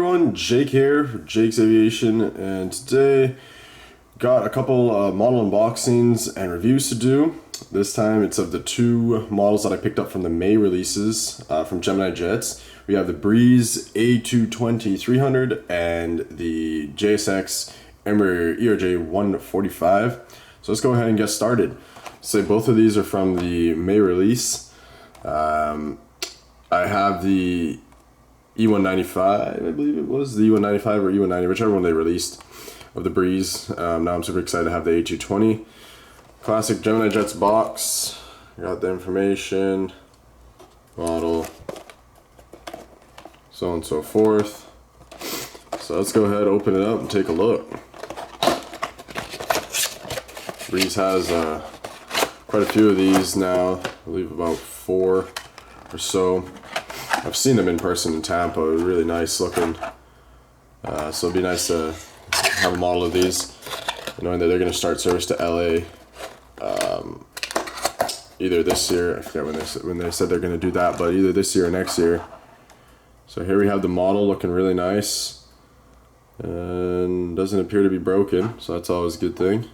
Everyone, Jake here for Jake's Aviation, and today got a couple model unboxings and reviews to do. This time it's of the two models that I picked up from the May releases from GeminiJets. We have the Breeze A220-300 and the JSX ERJ-145. So let's go ahead and get started. So both of these are from the May release. I have the E195, I believe it was, the E195 or E190, whichever one they released, of the Breeze. Now I'm super excited to have the A220. Classic GeminiJets box. Got the information, model, so on and so forth. So let's go ahead, open it up, and take a look. Breeze has quite a few of these now, I believe about 4 or so. I've seen them in person in Tampa, really nice looking. So it'd be nice to have a model of these, knowing that they're going to start service to LA either this year, I forget when they said they're going to do that, but either this year or next year. So here we have the model looking really nice, and doesn't appear to be broken, so that's always a good thing.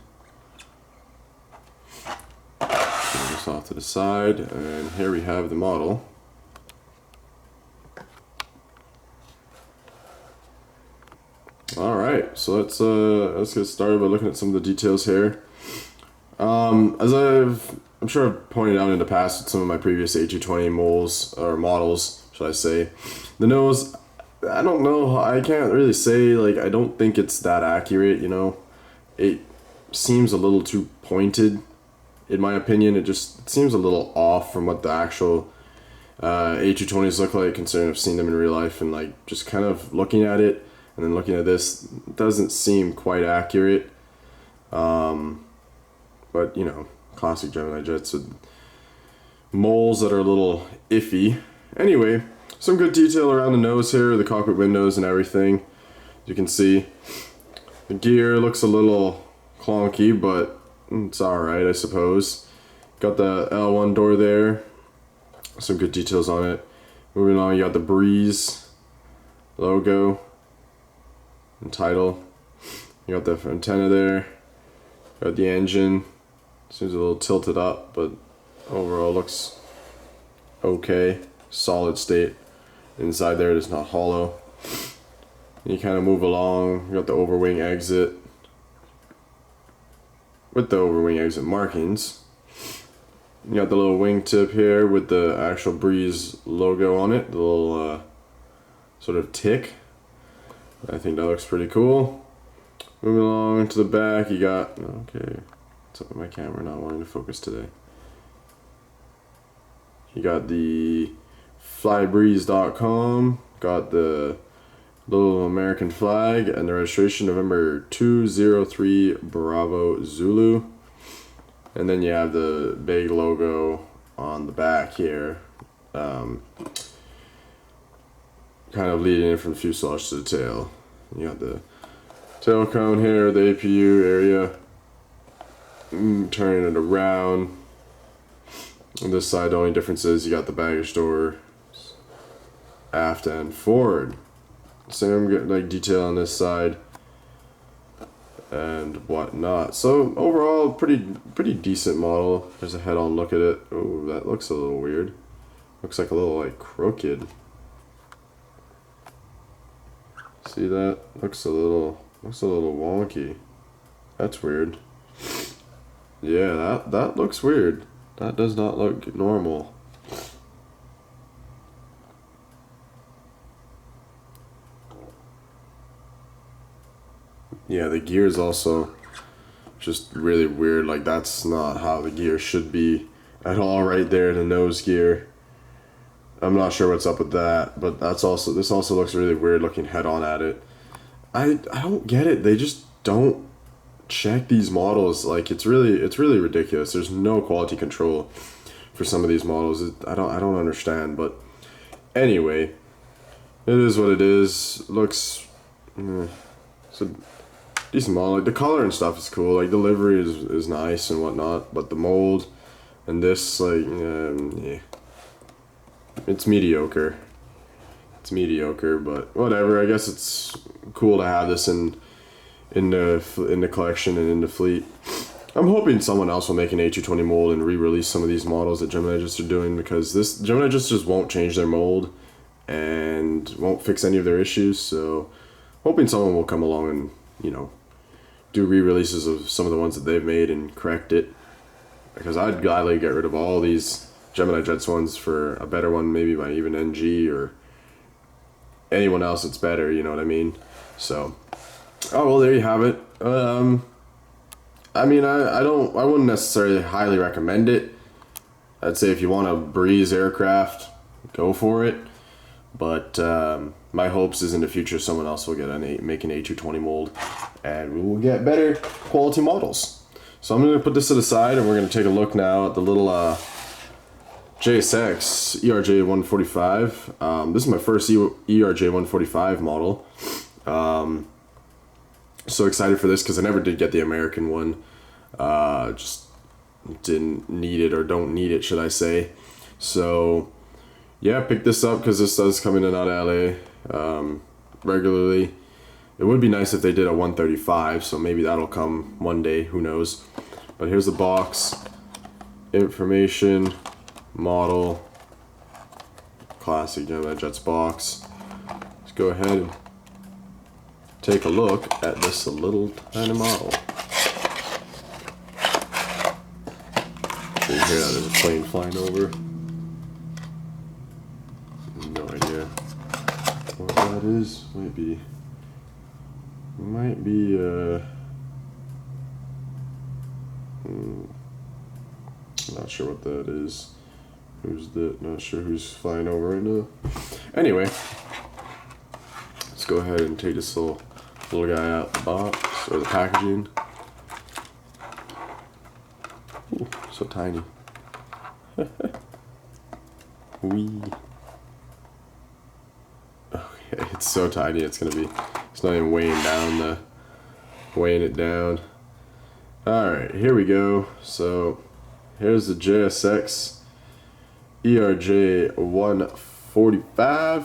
Put this off to the side, and here we have the model. Alright, so let's get started by looking at some of the details here. As I'm sure I've pointed out in the past with some of my previous A220 models, should I say, the nose, I don't know, I can't really say, like, I don't think it's that accurate, you know. It seems a little too pointed, in my opinion. It seems a little off from what the actual A220s look like, considering I've seen them in real life, and like just kind of looking at it and then looking at this, it doesn't seem quite accurate. But you know, classic GeminiJets with moles that are a little iffy. Anyway, some good detail around the nose here, the cockpit windows and everything. You can see the gear looks a little clunky, but it's alright, I suppose. Got the L1 door there, some good details on it. Moving on, you got the Breeze logo and title. You got the antenna there. Got the engine. Seems a little tilted up, but overall looks okay. Solid state. Inside there, it is not hollow. And you kind of move along. You got the overwing exit with the overwing exit markings. You got the little wingtip here with the actual Breeze logo on it. The little sort of tick. I think that looks pretty cool. Moving along to the back, you got, okay, what's up with my camera not wanting to focus today? You got the flybreeze.com, got the little American flag and the registration November 203 Bravo Zulu. And then you have the big logo on the back here, kind of leading in from the fuselage to the tail. You got the tail cone here, the APU area, turning it around. On this side, the only difference is you got the baggage door aft and forward. Same like detail on this side and whatnot. So overall, pretty decent model. There's a head-on look at it. Oh, that looks a little weird. Looks like a little like crooked. See that? Looks a little wonky. That's weird. Yeah, that looks weird. That does not look normal. Yeah, the gear is also just really weird. Like, that's not how the gear should be at all right there, the nose gear. I'm not sure what's up with that, but this also looks really weird looking head on at it. I don't get it. They just don't check these models. Like, it's really ridiculous. There's no quality control for some of these models. I don't understand, but anyway, it is what it is. Looks it's a decent model. Like, the color and stuff is cool. Like, the livery is nice and whatnot, but the mold and this, like, yeah, it's mediocre. It's mediocre, but whatever. I guess it's cool to have this in the collection and in the fleet. I'm hoping someone else will make an A220 mold and re-release some of these models that GeminiJets are doing, because this GeminiJets just won't change their mold and won't fix any of their issues. So hoping someone will come along and, you know, do re-releases of some of the ones that they've made and correct it, because I'd gladly get rid of all these GeminiJets ones for a better one, maybe by even NG or anyone else that's better, you know what I mean? So, oh well, there you have it. I mean, I wouldn't necessarily highly recommend it. I'd say if you want a Breeze aircraft, go for it. But my hopes is in the future someone else will make an A220 mold, and we will get better quality models. So I'm going to put this to the side, and we're going to take a look now at the little JSX ERJ-145. This is my first ERJ-145 model. So excited for this because I never did get the American one. Just didn't need it, or don't need it, should I say. So yeah, pick this up because this does come in and out of LA regularly. It would be nice if they did a 135, so maybe that'll come one day, who knows. But here's the box, information, model, classic GeminiJets box. Let's go ahead and take a look at this little tiny model. You can hear that there's a plane flying over. No idea what that is. Might be not sure what that is. Not sure who's flying over right now. Anyway, let's go ahead and take this little guy out the box, or the packaging. Ooh, so tiny. Wee. Okay, it's so tiny. It's not even weighing it down. All right, here we go. So here's the JSX ERJ-145.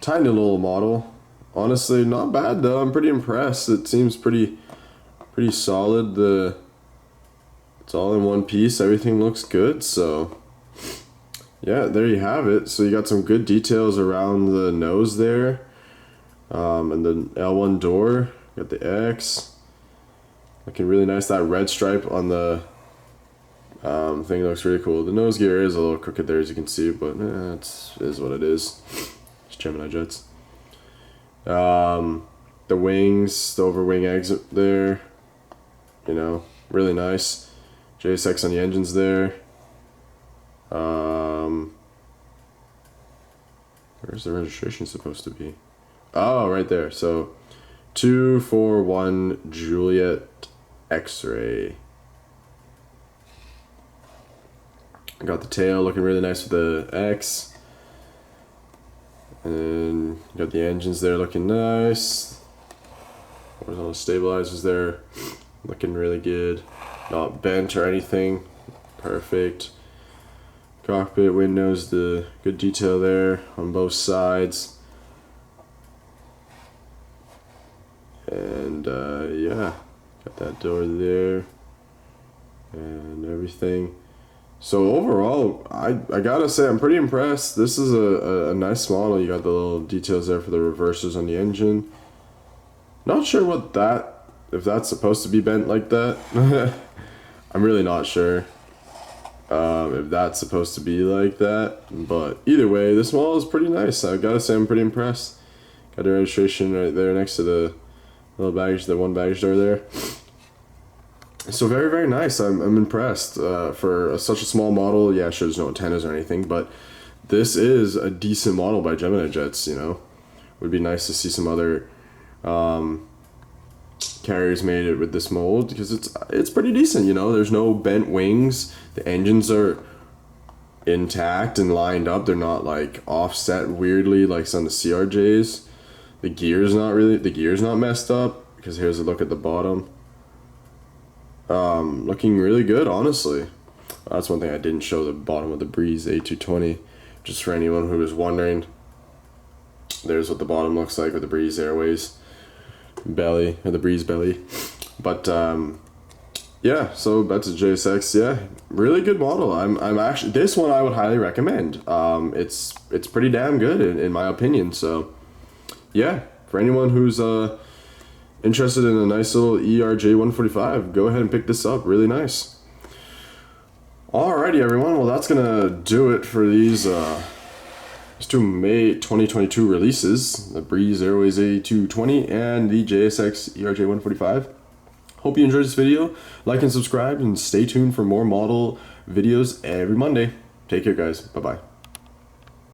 Tiny little model. Honestly, not bad though. I'm pretty impressed. It seems pretty solid. It's all in one piece. Everything looks good. So yeah, there you have it. So you got some good details around the nose there, and the L1 door. Got the X. Looking really nice. That red stripe on the thing looks really cool. The nose gear is a little crooked there, as you can see, but it is what it is. It's GeminiJets. The wings, the overwing exit there, you know, really nice. JSX on the engines there. Where's the registration supposed to be? Oh, right there. So 241 Juliet X-ray. Got the tail looking really nice with the X. And got the engines there looking nice. There's all the stabilizers there looking really good. Not bent or anything. Perfect. Cockpit windows, the good detail there on both sides. And yeah, got that door there and everything. So overall, I gotta say I'm pretty impressed. This is a nice model. You got the little details there for the reversers on the engine. Not sure if that's supposed to be bent like that. I'm really not sure if that's supposed to be like that. But either way, this model is pretty nice. I gotta say I'm pretty impressed. Got the registration right there next to the little baggage, the one baggage door there. So very, very nice. I'm impressed for such a small model. Yeah, sure, there's no antennas or anything, but this is a decent model by GeminiJets. You know, would be nice to see some other carriers made it with this mold, because it's pretty decent. You know, there's no bent wings. The engines are intact and lined up. They're not like offset weirdly like some of the CRJs. The gear's not messed up, because here's a look at the bottom. Looking really good, honestly. That's one thing I didn't show, the bottom of the Breeze A220, just for anyone who was wondering. There's what the bottom looks like with the Breeze Airways belly, or the Breeze belly. But yeah, so that's a JSX. Yeah, really good model. I'm actually, this one I would highly recommend. It's pretty damn good in my opinion. So yeah, for anyone who's interested in a nice little ERJ-145, go ahead and pick this up. Really nice. Alrighty, everyone. Well, that's gonna do it for these two May 2022 releases: the Breeze Airways A220 and the JSX ERJ-145. Hope you enjoyed this video. Like and subscribe, and stay tuned for more model videos every Monday. Take care, guys. Bye bye.